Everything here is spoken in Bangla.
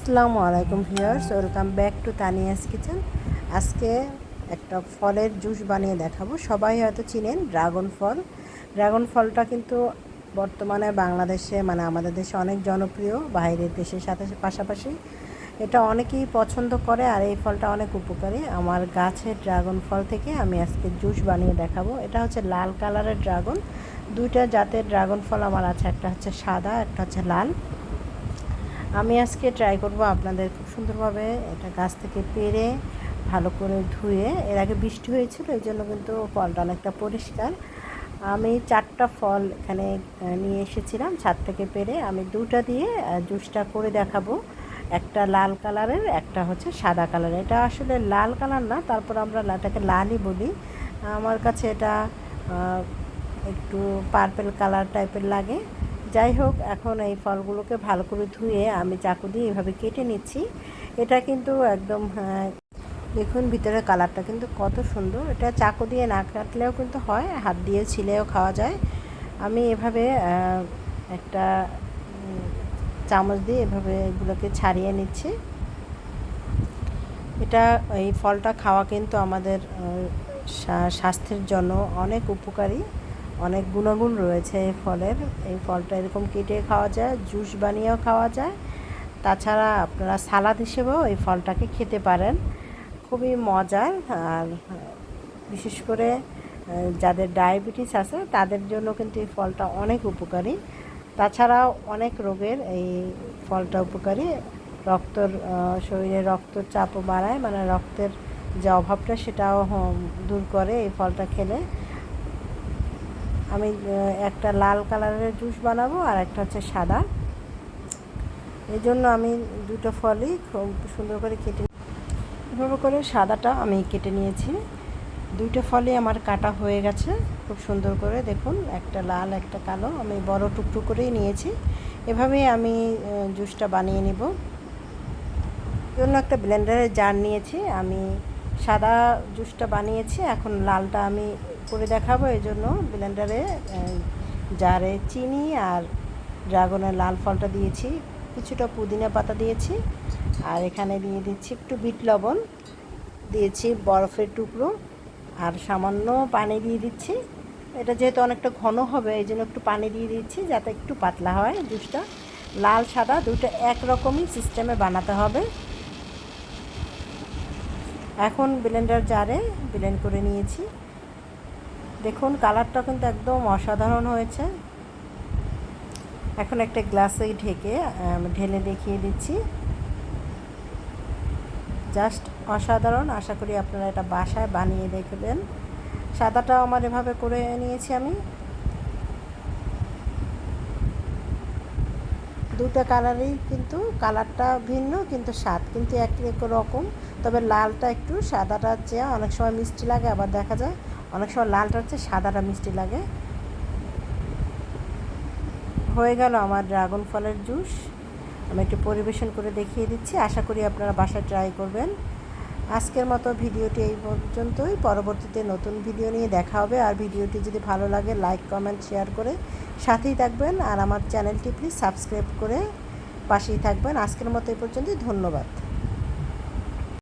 আসসালামু আলাইকুম viewers, welcome back to Tania's kitchen. আজকে একটা ফলের জুস বানিয়ে দেখাবো। সবাই হয়তো চিনেন ড্রাগন ফল। ড্রাগন ফলটা কিন্তু বর্তমানে বাংলাদেশে আমাদের দেশে অনেক জনপ্রিয়, বাইরের দেশের সাথে পাশাপাশি এটা অনেকেই পছন্দ করে। আর এই ফলটা অনেক উপকারী। আমার গাছের ড্রাগন ফল থেকে আমি আজকে জুস বানিয়ে দেখাবো। এটা হচ্ছে লাল কালারের ড্রাগন। দুইটা জাতের ড্রাগন ফল আমার আছে, একটা হচ্ছে সাদা, একটা হচ্ছে লাল। আমি আজকে ট্রাই করব আপনাদের খুব সুন্দরভাবে এটা গাছ থেকে পেড়ে ভালো করে ধুয়ে। এর আগে বৃষ্টি হয়েছিল, এই জন্য কিন্তু ফলটা অনেকটা পরিষ্কার। আমি 4টা ফল এখানে নিয়ে এসেছিলাম ছাদ থেকে পেড়ে। আমি দুটা দিয়ে জুসটা করে দেখাবো। একটা লাল কালারের, একটা হচ্ছে সাদা কালারের। এটা আসলে লাল কালার না, তারপর আমরা এটাকে লালই বলি। আমার কাছে এটা একটু পার্পেল কালার টাইপের লাগে। যাই হোক, এখন এই ফলগুলোকে ভালো করে ধুয়ে আমি চাকু দিয়ে এভাবে কেটে নিচ্ছি। এটা কিন্তু একদম দেখুন ভিতরের কালারটা কিন্তু কত সুন্দর। এটা চাকু দিয়ে না কাটলেও কিন্তু হয়, হাত দিয়ে ছিলেও খাওয়া যায়। আমি এভাবে একটা চামচ দিয়ে এভাবে এগুলোকে ছাড়িয়ে নিচ্ছি। এই ফলটা খাওয়া কিন্তু আমাদের স্বাস্থ্যের জন্য অনেক উপকারী, অনেক গুণাগুণ রয়েছে এই ফলের। এই ফলটা এরকম কেটে খাওয়া যায়, জুস বানিয়েও খাওয়া যায়। তাছাড়া আপনারা সালাদ হিসেবেও এই ফলটাকে খেতে পারেন। খুবই মজার। আর বিশেষ করে যাদের ডায়াবেটিস আছে তাদের জন্য কিন্তু এই ফলটা অনেক উপকারী। তাছাড়াও অনেক রোগের এই ফলটা উপকারী। শরীরে রক্তচাপও বাড়ায়, রক্তের যে অভাবটা সেটাও দূর করে এই ফলটা খেলে। আমি একটা লাল কালারের জুস বানাবো আর একটা হচ্ছে সাদা। এই জন্য আমি দুটো ফলই খুব সুন্দর করে কেটে এভাবে করে সাদাটা আমি কেটে নিয়েছি। দুইটা ফলই আমার কাটা হয়ে গেছে খুব সুন্দর করে। দেখুন, একটা লাল একটা কালো, আমি বড় টুকটুক করেই নিয়েছি। এভাবেই আমি জুসটা বানিয়ে নেব। জন্য একটা ব্লেন্ডারের জার নিয়েছি। আমি সাদা জুসটা বানিয়েছি, এখন লালটা আমি করে দেখাবো। এই জন্য ব্লেন্ডারে জারে চিনি আর ড্রাগনের লাল ফলটা দিয়েছি, কিছুটা পুদিনা পাতা দিয়েছি, আর এখানে দিয়ে দিচ্ছি একটু বিট লবণ, দিয়েছি বরফের টুকরো, আর সামান্য পানি দিয়ে দিচ্ছি। এটা যেহেতু অনেকটা ঘন হবে, এই জন্য একটু পানি দিয়ে দিচ্ছি যাতে একটু পাতলা হয় জুসটা। লাল সাদা দুটো একরকমই সিস্টেমে বানাতে হবে। এখন ব্লেন্ডার জারে ব্লেন্ড করে নিয়েছি। দেখুন কালারটা কিন্তু একদম অসাধারণ হয়েছে। এখন একটা গ্লাসে ঢেলে দেখিয়ে দিচ্ছি। জাস্ট অসাধারণ। আশা করি আপনারা এটা বাসায় বানিয়ে দেখবেন। সাদাটাও আমার এভাবে করে নিয়েছি আমি। দুটো কালারই কিন্তু কালারটা ভিন্ন, কিন্তু স্বাদ কিন্তু এক রকম। তবে লালটা একটু সাদাটার চেয়ে অনেক সময় মিষ্টি লাগে, আবার দেখা যায় অনেক সময় লালটার চেয়ে সাদাটা মিষ্টি লাগে। হয়ে গেল আমার ড্রাগন ফলের জুস। আমি একটু পরিবেশন করে দেখিয়ে দিচ্ছি। আশা করি আপনারা বাসায় ট্রাই করবেন। আজকের মতো ভিডিওটি এই পর্যন্তই। পরবর্তীতে নতুন ভিডিও নিয়ে দেখা হবে। আর ভিডিওটি যদি ভালো লাগে লাইক কমেন্ট শেয়ার করে সাথেই থাকবেন। আর আমার চ্যানেলটি প্লিজ সাবস্ক্রাইব করে পাশেই থাকবেন। আজকের মতো এই পর্যন্তই। ধন্যবাদ।